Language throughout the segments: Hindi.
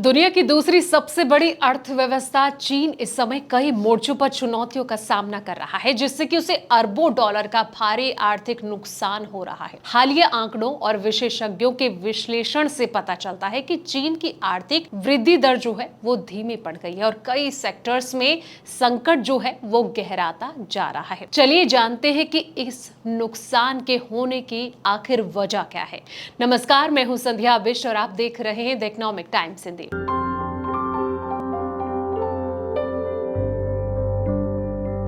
दुनिया की दूसरी सबसे बड़ी अर्थव्यवस्था चीन इस समय कई मोर्चों पर चुनौतियों का सामना कर रहा है, जिससे कि उसे अरबों डॉलर का भारी आर्थिक नुकसान हो रहा है। हालिया आंकड़ों और विशेषज्ञों के विश्लेषण से पता चलता है कि चीन की आर्थिक वृद्धि दर जो है वो धीमी पड़ गई है और कई सेक्टर्स में संकट जो है वो गहराता जा रहा है। चलिए जानते हैं कि इस नुकसान के होने की आखिर वजह क्या है। नमस्कार, मैं हूं संध्या विश्व और आप देख रहे हैं द इकोनॉमिक टाइम्स हिंदी।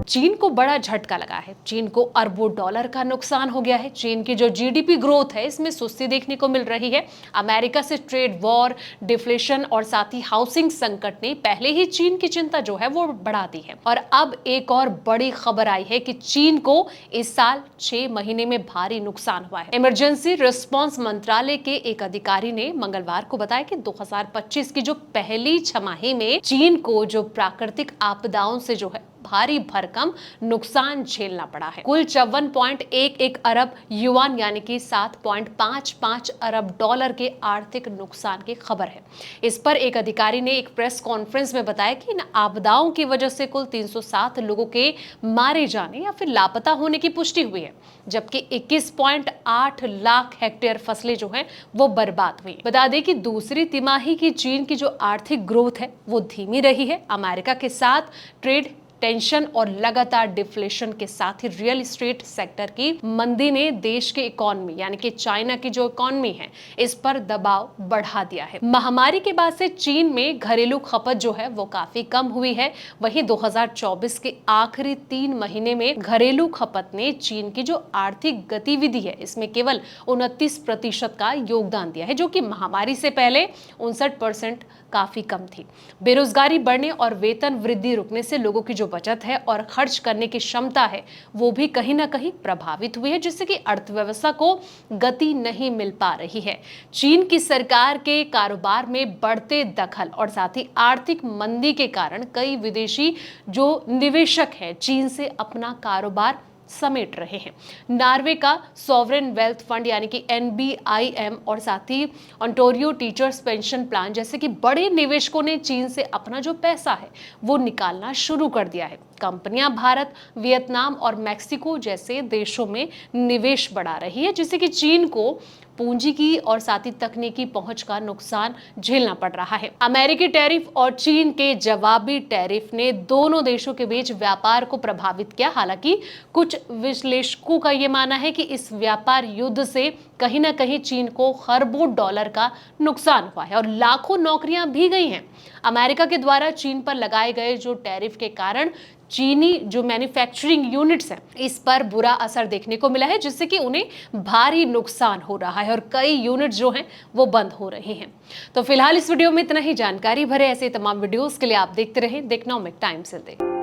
चीन को बड़ा झटका लगा है। चीन को अरबों डॉलर का नुकसान हो गया है। चीन की जो जीडीपी ग्रोथ है इसमें सुस्ती देखने को मिल रही है। अमेरिका से ट्रेड वॉर, डिफ्लेशन और साथ ही हाउसिंग संकट ने पहले ही चीन की चिंता जो है वो बढ़ा दी है। और अब एक और बड़ी खबर आई है कि चीन को इस साल 6 महीने में भारी नुकसान हुआ है। इमरजेंसी रिस्पांस मंत्रालय के एक अधिकारी ने मंगलवार को बताया कि 2025 की जो पहली छमाही में चीन को जो प्राकृतिक आपदाओं से जो है भारी भरकम नुकसान झेलना पड़ा है। कुल 54.11 अरब युआन यानी कि 7.55 अरब डॉलर के आर्थिक नुकसान की खबर है। इस पर एक अधिकारी ने एक प्रेस कॉन्फ्रेंस में बताया कि इन आपदाओं की वजह से कुल 307 लोगों के मारे जाने या फिर लापता होने की पुष्टि हुई है, जबकि 21.8 लाख हेक्टेयर फसलें जो हैं वो बर्बाद हुई। बता दें कि दूसरी तिमाही की चीन की जो आर्थिक ग्रोथ है वो धीमी रही है। अमेरिका के साथ ट्रेड टेंशन और लगातार डिफ्लेशन के साथ ही रियल एस्टेट सेक्टर की मंदी ने देश के इकोनॉमी यानी कि चाइना की जो इकोनॉमी है इस पर दबाव बढ़ा दिया है। महामारी के बाद से चीन में घरेलू खपत जो है वो काफी कम हुई है। वहीं 2024 के आखिरी 3 महीने में घरेलू खपत ने चीन की जो आर्थिक गतिविधि है इसमें केवल 29% का योगदान दिया है, जो कि महामारी से पहले 59% काफी कम थी। बेरोजगारी बढ़ने और वेतन वृद्धि रुकने से लोगों की जो बचत है और खर्च करने की क्षमता है वो भी कहीं ना कहीं प्रभावित हुई है, जिससे कि अर्थव्यवस्था को गति नहीं मिल पा रही है। चीन की सरकार के कारोबार में बढ़ते दखल और साथ ही आर्थिक मंदी के कारण कई विदेशी जो निवेशक हैं चीन से अपना कारोबार समेट रहे हैं। नॉर्वे का सॉवरेन वेल्थ फंड यानी कि NBIM और साथ ही ओंटारियो टीचर्स पेंशन प्लान जैसे कि बड़े निवेशकों ने चीन से अपना जो पैसा है वो निकालना शुरू कर दिया है। कंपनियां भारत, वियतनाम और मैक्सिको जैसे देशों में निवेश बढ़ा रही है, जिससे कि चीन को पूंजी की और साथ ही तकनीकी पहुंच का नुकसान झेलना पड़ रहा है। अमेरिकी टैरिफ और चीन के जवाबी टैरिफ ने दोनों देशों के बीच व्यापार को प्रभावित किया। हालांकि कुछ विश्लेषकों का यह मानना है कि इस व्यापार युद्ध से कहीं ना कहीं चीन को खरबों डॉलर का नुकसान हुआ है और लाखों नौकरियां भी गई हैं। अमेरिका के द्वारा चीन पर लगाए गए जो टैरिफ के कारण चीनी जो मैन्युफैक्चरिंग यूनिट्स हैं इस पर बुरा असर देखने को मिला है, जिससे कि उन्हें भारी नुकसान हो रहा है और कई यूनिट जो हैं वो बंद हो रहे हैं। तो फिलहाल इस वीडियो में इतना ही। जानकारी भरे ऐसे तमाम वीडियोस के लिए आप देखते रहें द इकोनॉमिक टाइम्स हिंदी।